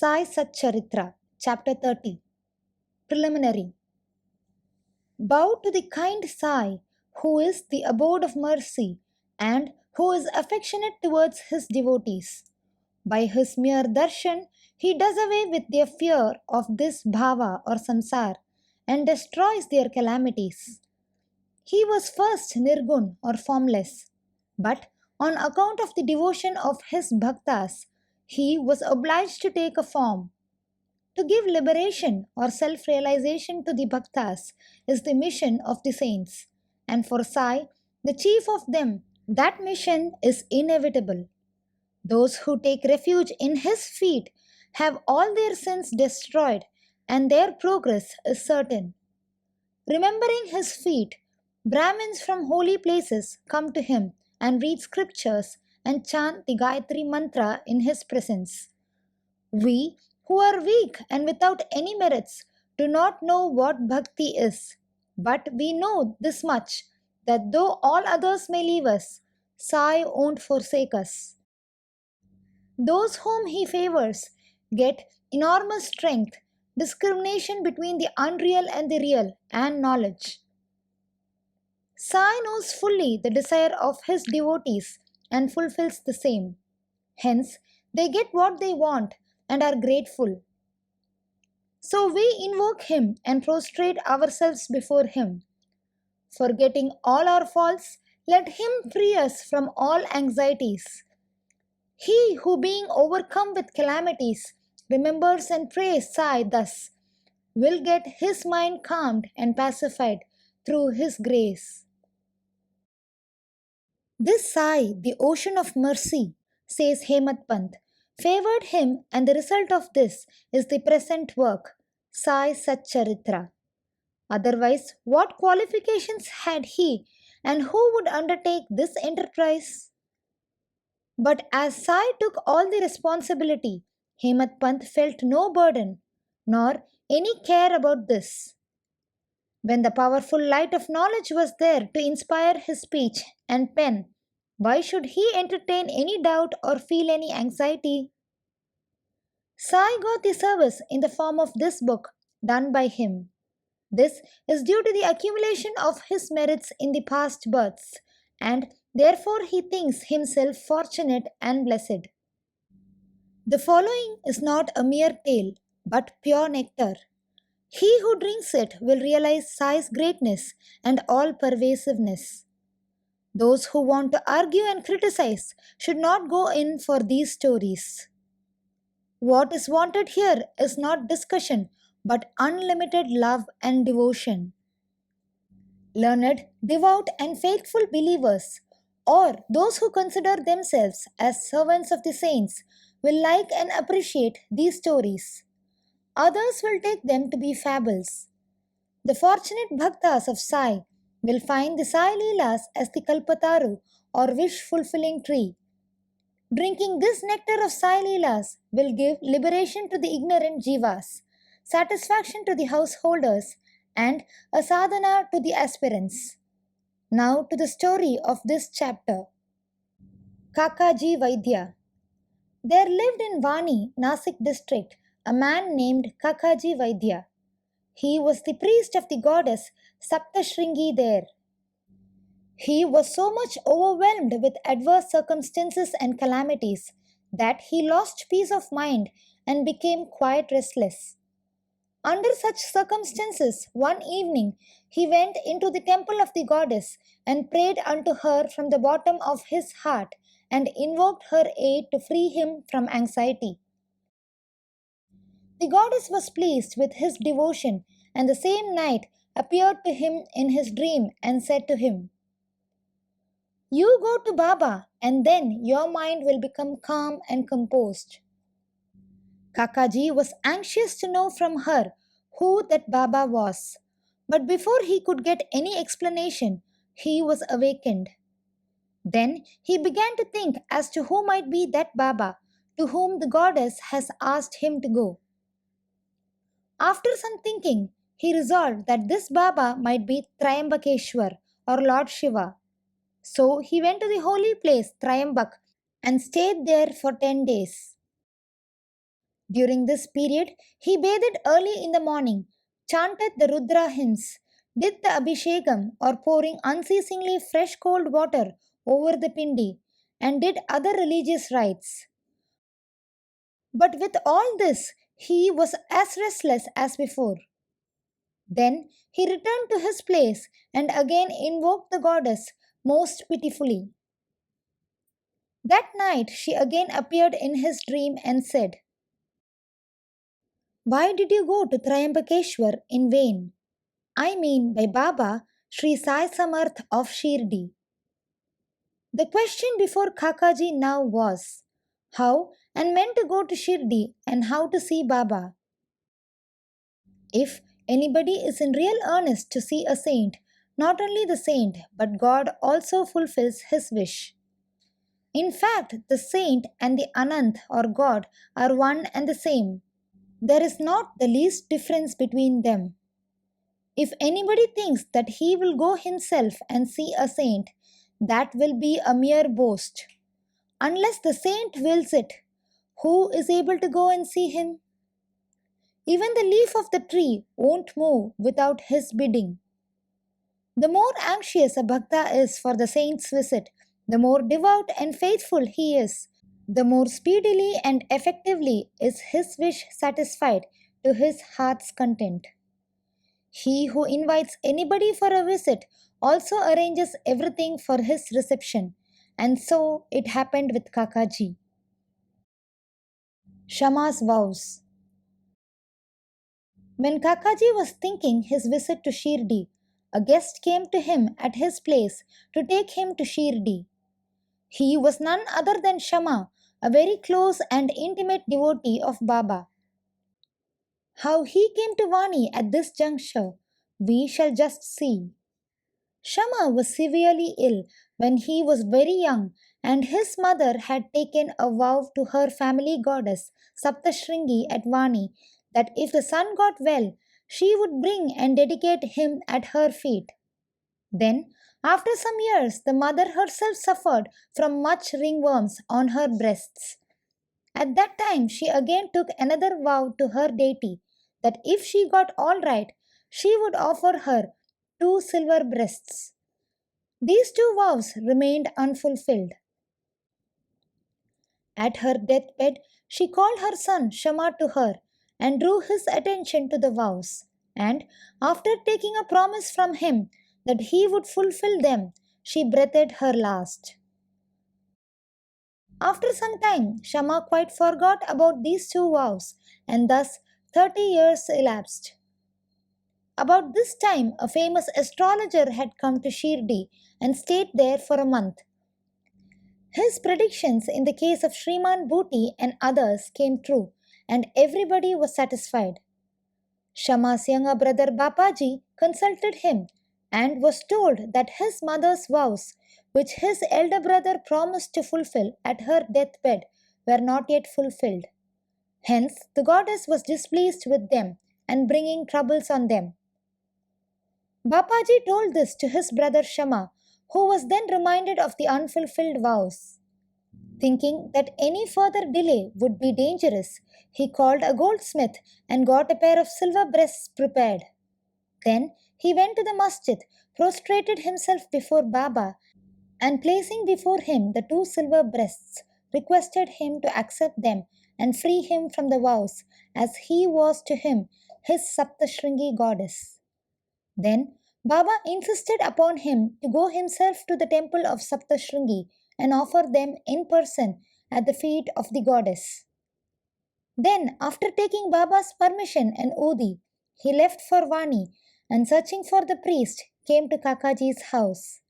Sai Satcharitra, Chapter 30. Preliminary. Bow to the kind Sai, who is the abode of mercy and who is affectionate towards his devotees. By his mere darshan, he does away with their fear of this bhava or samsar and destroys their calamities. He was first nirgun or formless, but on account of the devotion of his bhaktas, he was obliged to take a form. To give liberation or self-realization to the bhaktas is the mission of the saints, and for Sai, the chief of them, that mission is inevitable. Those who take refuge in his feet have all their sins destroyed, and their progress is certain. Remembering his feet, Brahmins from holy places come to him and read scriptures and chant the Gayatri mantra in his presence. We, who are weak and without any merits, do not know what bhakti is, but we know this much, that though all others may leave us, Sai won't forsake us. Those whom he favors get enormous strength, discrimination between the unreal and the real, and knowledge. Sai knows fully the desire of his devotees and fulfills the same. Hence, they get what they want and are grateful. So we invoke him and prostrate ourselves before him. Forgetting all our faults, let him free us from all anxieties. He who being overcome with calamities remembers and prays Sai thus, will get his mind calmed and pacified through his grace. This Sai, the ocean of mercy, says Hemadpant, favored him, and the result of this is the present work, Sai Satcharitra. Otherwise, what qualifications had he, and who would undertake this enterprise? But as Sai took all the responsibility, Hemadpant felt no burden, nor any care about this. When the powerful light of knowledge was there to inspire his speech and pen, why should he entertain any doubt or feel any anxiety? Sai got the service in the form of this book done by him. This is due to the accumulation of his merits in the past births, and therefore he thinks himself fortunate and blessed. The following is not a mere tale, but pure nectar. He who drinks it will realize Sai's greatness and all-pervasiveness. Those who want to argue and criticize should not go in for these stories. What is wanted here is not discussion, but unlimited love and devotion. Learned, devout, and faithful believers, or those who consider themselves as servants of the saints, will like and appreciate these stories. Others will take them to be fables. The fortunate bhaktas of Sai will find the Sai Leelas as the Kalpataru or wish-fulfilling tree. Drinking this nectar of Sai Leelas will give liberation to the ignorant jivas, satisfaction to the householders, and a sadhana to the aspirants. Now to the story of this chapter. Kakaji Vaidya. There lived in Vani, Nasik district, a man named Kakaji Vaidya. He was the priest of the goddess Saptashringi there. He was so much overwhelmed with adverse circumstances and calamities that he lost peace of mind and became quite restless. Under such circumstances, one evening he went into the temple of the goddess and prayed unto her from the bottom of his heart and invoked her aid to free him from anxiety. The goddess was pleased with his devotion, and the same night appeared to him in his dream and said to him, "You go to Baba, and then your mind will become calm and composed." Kakaji was anxious to know from her who that Baba was, but before he could get any explanation, he was awakened. Then he began to think as to who might be that Baba to whom the goddess has asked him to go. After some thinking, he resolved that this Baba might be Triambakeshwar or Lord Shiva. So he went to the holy place Triambak and stayed there for 10 days. During this period, he bathed early in the morning, chanted the Rudra hymns, did the Abhishekam or pouring unceasingly fresh cold water over the pindi, and did other religious rites. But with all this, he was as restless as before. Then he returned to his place and again invoked the goddess most pitifully. That night she again appeared in his dream and said, "Why did you go to Triambakeshwar in vain? I mean by Baba, Sri Sai Samarth of Shirdi." The question before Kakaji now was how and when to go to Shirdi and how to see Baba. If anybody is in real earnest to see a saint, not only the saint but God also fulfills his wish. In fact, the saint and the Anant or God are one and the same. There is not the least difference between them. If anybody thinks that he will go himself and see a saint, that will be a mere boast. Unless the saint wills it, who is able to go and see him? Even the leaf of the tree won't move without his bidding. The more anxious a bhakta is for the saint's visit, the more devout and faithful he is, the more speedily and effectively is his wish satisfied to his heart's content. He who invites anybody for a visit also arranges everything for his reception, and so it happened with Kakaji. Shama's vows. When Kakaji was thinking his visit to Shirdi, a guest came to him at his place to take him to Shirdi. He was none other than Shama, a very close and intimate devotee of Baba. How he came to Vani at this juncture, we shall just see. Shama was severely ill when he was very young, and his mother had taken a vow to her family goddess Saptashringi at Vani that if the son got well, she would bring and dedicate him at her feet. Then, after some years, the mother herself suffered from much ringworms on her breasts. At that time, she again took another vow to her deity that if she got all right, she would offer her 2 silver breasts. These 2 vows remained unfulfilled. At her deathbed, she called her son Shama to her and drew his attention to the vows. And after taking a promise from him that he would fulfill them, she breathed her last. After some time, Shama quite forgot about these 2 vows, and thus 30 years elapsed. About this time, a famous astrologer had come to Shirdi and stayed there for a month. His predictions in the case of Shriman Bhuti and others came true, and everybody was satisfied. Shama's younger brother Bapaji consulted him and was told that his mother's vows, which his elder brother promised to fulfill at her deathbed, were not yet fulfilled. Hence, the goddess was displeased with them and bringing troubles on them. Bapaji told this to his brother Shama, who was then reminded of the unfulfilled vows. Thinking that any further delay would be dangerous, he called a goldsmith and got a pair of silver breasts prepared. Then he went to the masjid, prostrated himself before Baba, and placing before him the 2 silver breasts, requested him to accept them and free him from the vows, as he was to him his Saptashringi goddess. Then Baba insisted upon him to go himself to the temple of Saptashringi and offer them in person at the feet of the goddess. Then, after taking Baba's permission and Odi, he left for Vani and searching for the priest came to Kakaji's house.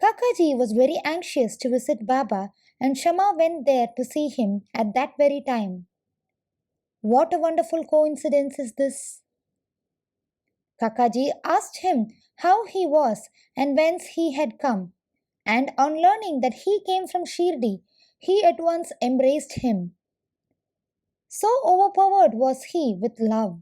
Kakaji was very anxious to visit Baba and Shama went there to see him at that very time. What a wonderful coincidence is this! Kakaji asked him how he was and whence he had come, and on learning that he came from Shirdi, he at once embraced him. So overpowered was he with love.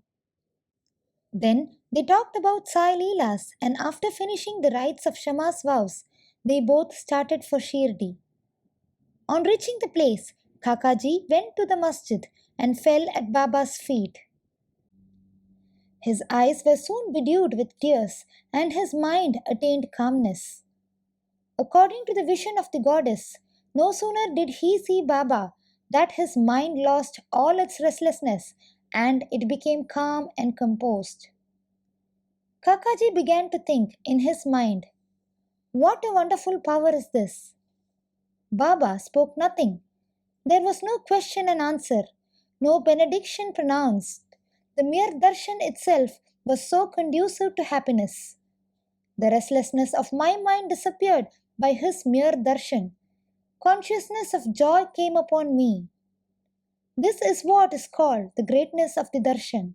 Then they talked about Sai Leelas, and after finishing the rites of Shama's vows, they both started for Shirdi. On reaching the place, Kakaji went to the masjid and fell at Baba's feet. His eyes were soon bedewed with tears and his mind attained calmness. According to the vision of the goddess, no sooner did he see Baba that his mind lost all its restlessness and it became calm and composed. Kakaji began to think in his mind, "What a wonderful power is this!" Baba spoke nothing. There was no question and answer, no benediction pronounced. The mere darshan itself was so conducive to happiness. The restlessness of my mind disappeared by his mere darshan. Consciousness of joy came upon me. This is what is called the greatness of the darshan.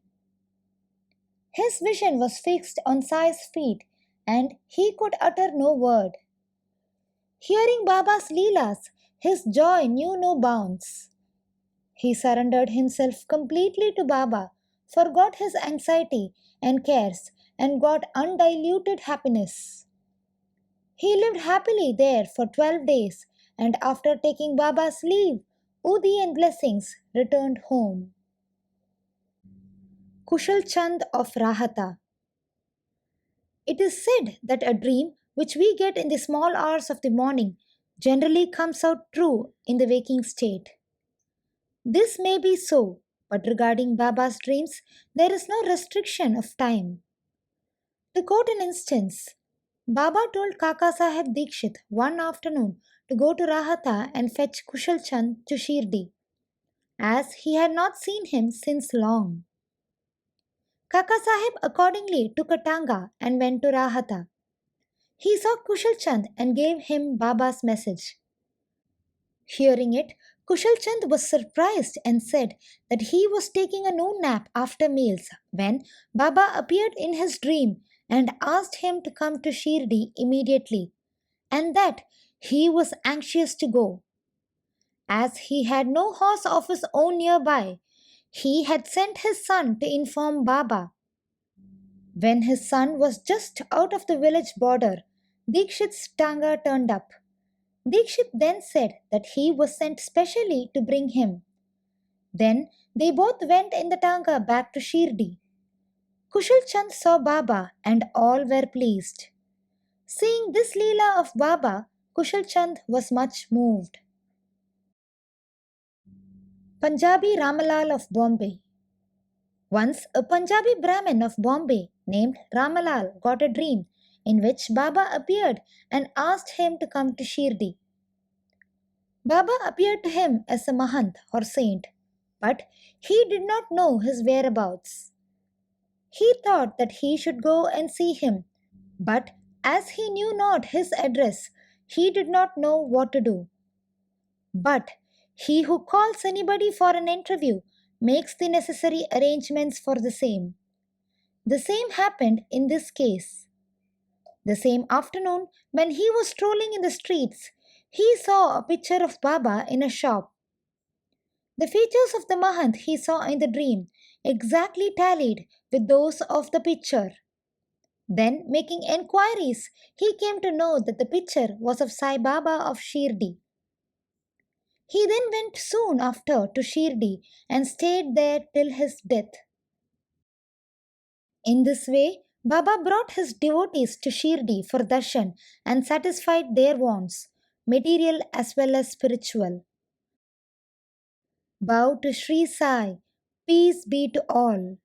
His vision was fixed on Sai's feet and he could utter no word. Hearing Baba's leelas, his joy knew no bounds. He surrendered himself completely to Baba, forgot his anxiety and cares, and got undiluted happiness. He lived happily there for 12 days and after taking Baba's leave, Udi and blessings, returned home. Kushal Chand of Rahata. It is said that a dream which we get in the small hours of the morning generally comes out true in the waking state. This may be so, but regarding Baba's dreams, there is no restriction of time. To quote an instance, Baba told Kaka Sahib Dikshit one afternoon to go to Rahata and fetch Kushal Chand to Shirdi, as he had not seen him since long. Kaka Sahib accordingly took a tanga and went to Rahata. He saw Kushal Chand and gave him Baba's message. Hearing it, Kushal Chand was surprised and said that he was taking a noon nap after meals when Baba appeared in his dream and asked him to come to Shirdi immediately, and that he was anxious to go. As he had no horse of his own nearby, he had sent his son to inform Baba. When his son was just out of the village border, Dikshit's tanga turned up. Dikshit then said that he was sent specially to bring him. Then they both went in the tanga back to Shirdi. Kushal Chand saw Baba and all were pleased. Seeing this leela of Baba, Kushal Chand was much moved. Punjabi Ramlal of Bombay. Once a Punjabi Brahmin of Bombay named Ramlal got a dream in which Baba appeared and asked him to come to Shirdi. Baba appeared to him as a Mahant or saint, but he did not know his whereabouts. He thought that he should go and see him, but as he knew not his address, he did not know what to do. But he who calls anybody for an interview makes the necessary arrangements for the same. The same happened in this case. The same afternoon, when he was strolling in the streets, he saw a picture of Baba in a shop. The features of the Mahant he saw in the dream exactly tallied with those of the picture. Then, making enquiries, he came to know that the picture was of Sai Baba of Shirdi. He then went soon after to Shirdi and stayed there till his death. In this way, Baba brought his devotees to Shirdi for darshan and satisfied their wants, material as well as spiritual. Bow to Sri Sai, peace be to all.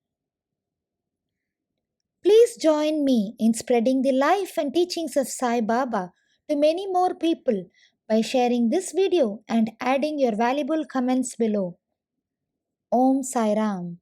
Please join me in spreading the life and teachings of Sai Baba to many more people by sharing this video and adding your valuable comments below. Om Sai Ram.